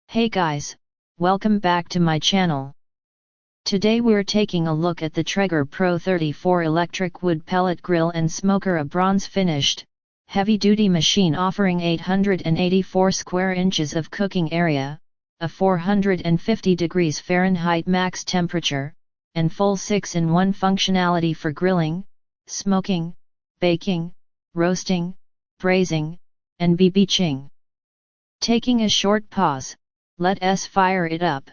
Hey guys, welcome back to my channel. Today we're taking a look at the Traeger Pro 34 electric wood pellet grill and smoker, a bronze finished, heavy-duty machine offering 884 square inches of cooking area, a 450 degrees Fahrenheit max temperature, and full 6-in-1 functionality for grilling, smoking, baking, roasting, braising, and BBQing. Taking a short pause, let's fire it up.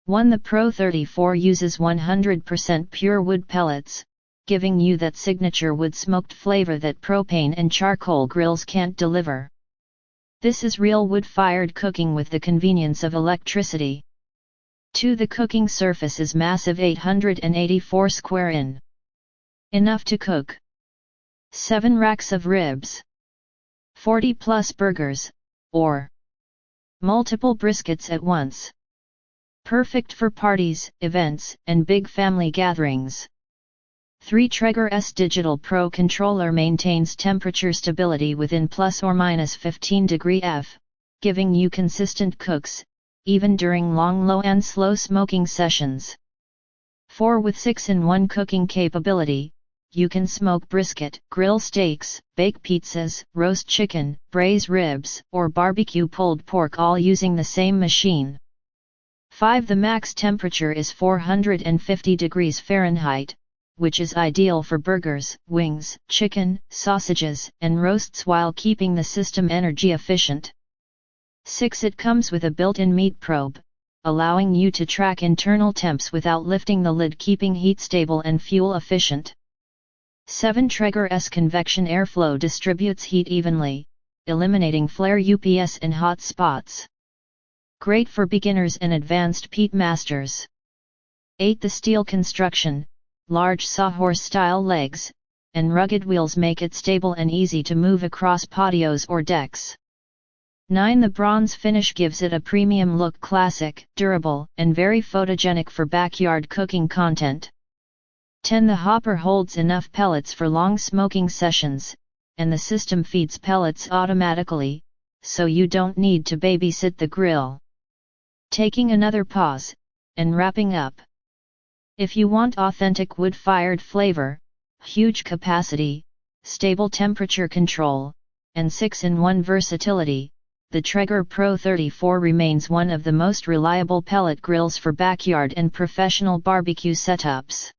1. The Pro 34 uses 100% pure wood pellets, giving you that signature wood smoked flavor that propane and charcoal grills can't deliver. This is real wood-fired cooking with the convenience of electricity. 2. The cooking surface is massive, 884 square in. Enough to cook 7 racks of ribs, 40 plus burgers, or multiple briskets at once. Perfect for parties, events, and big family gatherings. 3. Traeger's Digital Pro controller maintains temperature stability within plus or minus 15 degrees F, giving you consistent cooks, even during long low and slow smoking sessions. 4. With 6-in-1 cooking capability, you can smoke brisket, grill steaks, bake pizzas, roast chicken, braise ribs, or barbecue pulled pork, all using the same machine. 5. The max temperature is 450 degrees Fahrenheit, which is ideal for burgers, wings, chicken, sausages, and roasts while keeping the system energy efficient. 6. It comes with a built-in meat probe, allowing you to track internal temps without lifting the lid, keeping heat stable and fuel efficient. 7. Traeger's convection airflow distributes heat evenly, eliminating flare ups and hot spots. Great for beginners and advanced peat masters. 8. The steel construction, large Sawhorse style legs, and rugged wheels make it stable and easy to move across patios or decks. 9. The bronze finish gives it a premium look, classic, durable, and very photogenic for backyard cooking content. 10. The hopper holds enough pellets for long smoking sessions, and the system feeds pellets automatically, so you don't need to babysit the grill. Taking another pause, and wrapping up. If you want authentic wood-fired flavor, huge capacity, stable temperature control, and 6-in-1 versatility, the Traeger Pro 34 remains one of the most reliable pellet grills for backyard and professional barbecue setups.